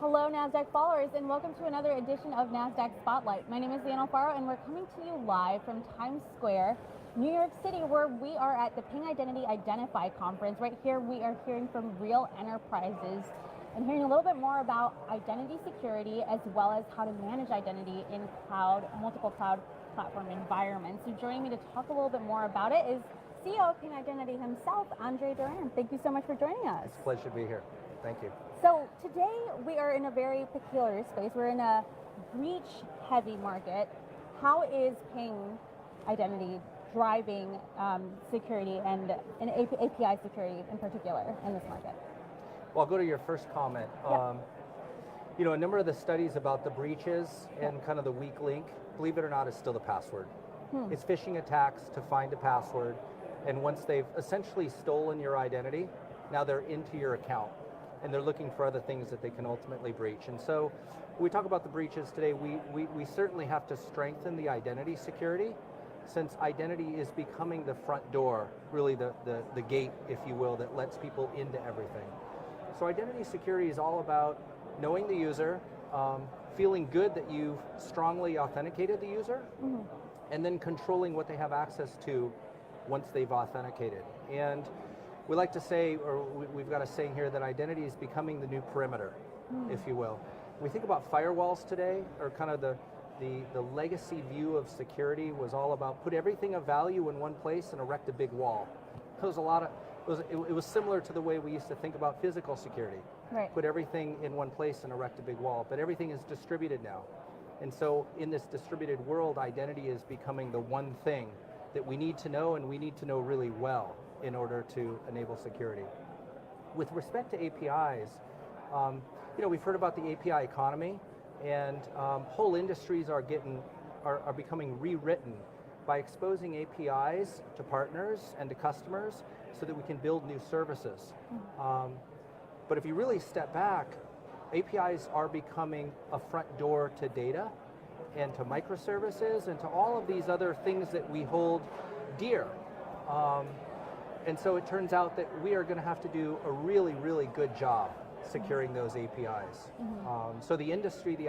Hello, Nasdaq followers, and welcome to another edition of Nasdaq Spotlight. My name is Leanne Alfaro, and we're coming to you live from Times Square, New York City, where we are at the Ping Identity Identify conference. Right here, we are hearing from real enterprises and hearing a little bit more about identity security as well as how to manage identity in multiple cloud platform environments. So joining me to talk a little bit more about it is CEO of Ping Identity himself, Andre Duran. Thank you so much for joining us. It's a pleasure to be here. Thank you. So today we are in a very peculiar space. We're in a breach-heavy market. How is Ping Identity driving security and API security in particular in this market? Well, I'll go to your first comment. Yeah. A number of the studies about the breaches and kind of the weak link, believe it or not, is still the password. It's phishing attacks to find a password, and once they've essentially stolen your identity, now they're into your account, and they're looking for other things that they can ultimately breach. And so when we talk about the breaches today, we certainly have to strengthen the identity security, since identity is becoming the front door, really the gate, if you will, that lets people into everything. So identity security is all about knowing the user, feeling good that you've strongly authenticated the user, and then controlling what they have access to once they've authenticated. And we like to say, or we've got a saying here, that identity is becoming the new perimeter, if you will. We think about firewalls today, or kind of the legacy view of security was all about put everything of value in one place and erect a big wall. It was similar to the way we used to think about physical security. Right. Put everything in one place and erect a big wall, but everything is distributed now. And so in this distributed world, identity is becoming the one thing that we need to know, and we need to know really well in order to enable security. With respect to APIs, we've heard about the API economy, and whole industries are becoming rewritten by exposing APIs to partners and to customers so that we can build new services. But if you really step back, APIs are becoming a front door to data and to microservices and to all of these other things that we hold dear. And so it turns out that we are going to have to do a really, really good job securing those APIs. So the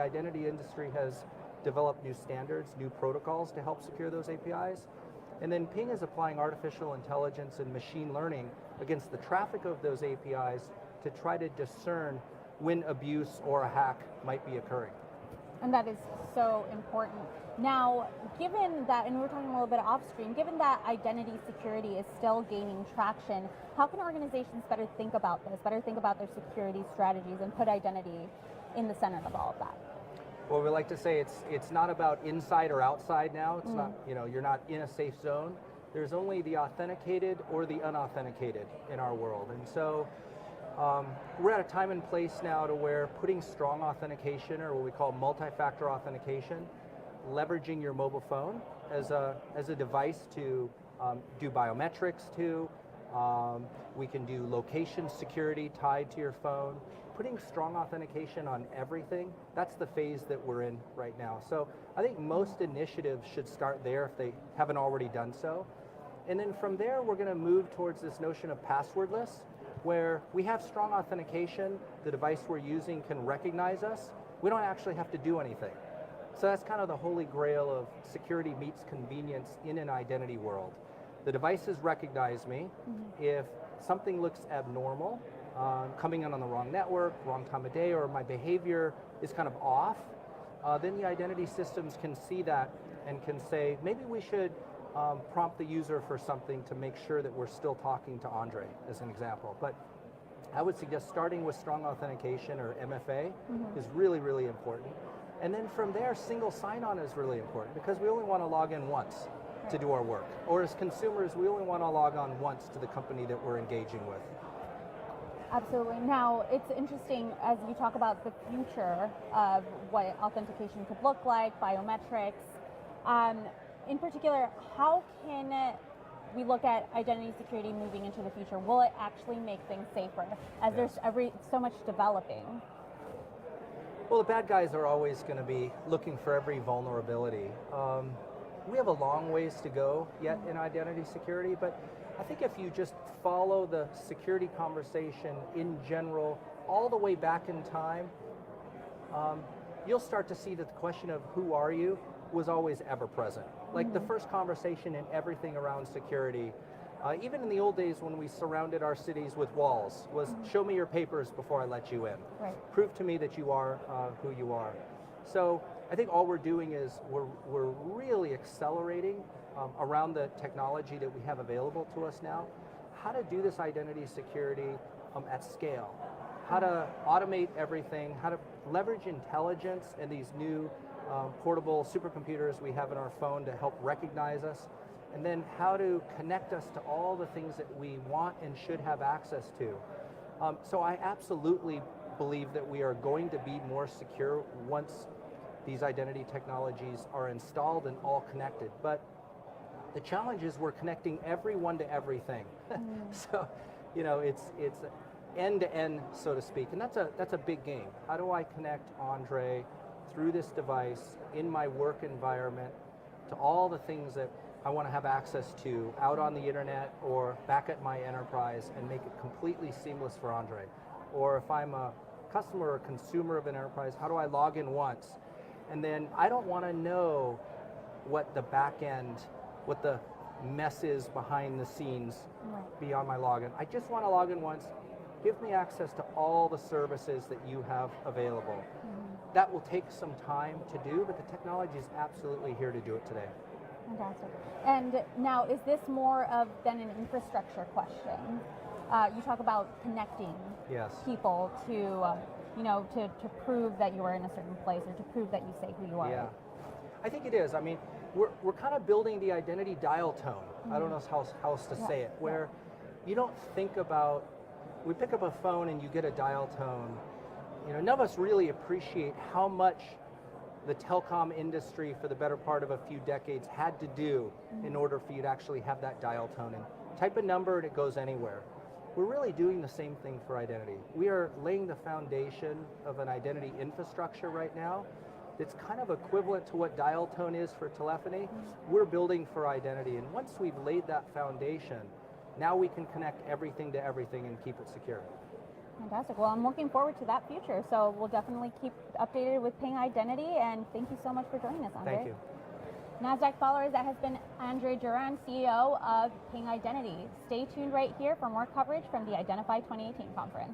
identity industry has developed new standards, new protocols to help secure those APIs. And then Ping is applying artificial intelligence and machine learning against the traffic of those APIs to try to discern when abuse or a hack might be occurring. And that is so important. Now, given that, and we're talking a little bit off stream, given that identity security is still gaining traction, how can organizations better think about this, better think about their security strategies and put identity in the center of all of that? Well, we like to say it's not about inside or outside now. It's not, you're not in a safe zone. There's only the authenticated or the unauthenticated in our world. And so we're at a time and place now to where putting strong authentication, or what we call multi-factor authentication, leveraging your mobile phone as a device to do biometrics to. We can do location security tied to your phone. Putting strong authentication on everything, that's the phase that we're in right now. So I think most initiatives should start there if they haven't already done so. And then from there, we're going to move towards this notion of passwordless, where we have strong authentication, the device we're using can recognize us. We don't actually have to do anything. So that's kind of the holy grail of security meets convenience in an identity world. The devices recognize me. If something looks abnormal, coming in on the wrong network, wrong time of day, or my behavior is kind of off, then the identity systems can see that and can say, maybe we should prompt the user for something to make sure that we're still talking to Andre, as an example. But I would suggest starting with strong authentication, or MFA, is really, really important. And then from there, single sign-on is really important, because we only want to log in once to do our work. Or as consumers, we only want to log on once to the company that we're engaging with. Absolutely. Now, it's interesting as you talk about the future of what authentication could look like, biometrics. In particular, how can we look at identity security moving into the future? Will it actually make things safer as there's so much developing? Well, the bad guys are always going to be looking for every vulnerability. We have a long ways to go yet in identity security, but I think if you just follow the security conversation in general all the way back in time, you'll start to see that the question of who are you was always ever present. Like the first conversation in everything around security, even in the old days when we surrounded our cities with walls, was show me your papers before I let you in. Right. Prove to me that you are who you are. So I think all we're doing is we're really accelerating around the technology that we have available to us now, how to do this identity security at scale, how to automate everything, how to leverage intelligence and these new portable supercomputers we have in our phone to help recognize us, and then how to connect us to all the things that we want and should have access to. So I absolutely believe that we are going to be more secure once these identity technologies are installed and all connected. But the challenge is we're connecting everyone to everything. So, you know, it's end to end, so to speak, and that's a big game. How do I connect Andre through this device in my work environment to all the things that I want to have access to out on the internet or back at my enterprise, and make it completely seamless for Andre? Or if I'm a customer or consumer of an enterprise, how do I log in once? And then I don't want to know what the back end, what the mess is behind the scenes beyond my login. I just want to log in once. Give me access to all the services that you have available. That will take some time to do, but the technology is absolutely here to do it today. Fantastic. And now, is this more of then an infrastructure question? You talk about connecting people to, you know, to prove that you are in a certain place, or to prove that you say who you are. Yeah, I think it is. I mean, we're kind of building the identity dial tone. I don't know how else to say it, where you don't think about, we pick up a phone and you get a dial tone. You know, none of us really appreciate how much the telecom industry for the better part of a few decades had to do in order for you to actually have that dial tone. And type a number and it goes anywhere. We're really doing the same thing for identity. We are laying the foundation of an identity infrastructure right now. It's kind of equivalent to what dial tone is for telephony. We're building for identity, and once we've laid that foundation, now we can connect everything to everything and keep it secure. Fantastic. Well, I'm looking forward to that future, so we'll definitely keep updated with Ping Identity, and thank you so much for joining us, Andre. Thank you. Nasdaq followers, that has been Andre Duran, CEO of Ping Identity. Stay tuned right here for more coverage from the Identify 2018 conference.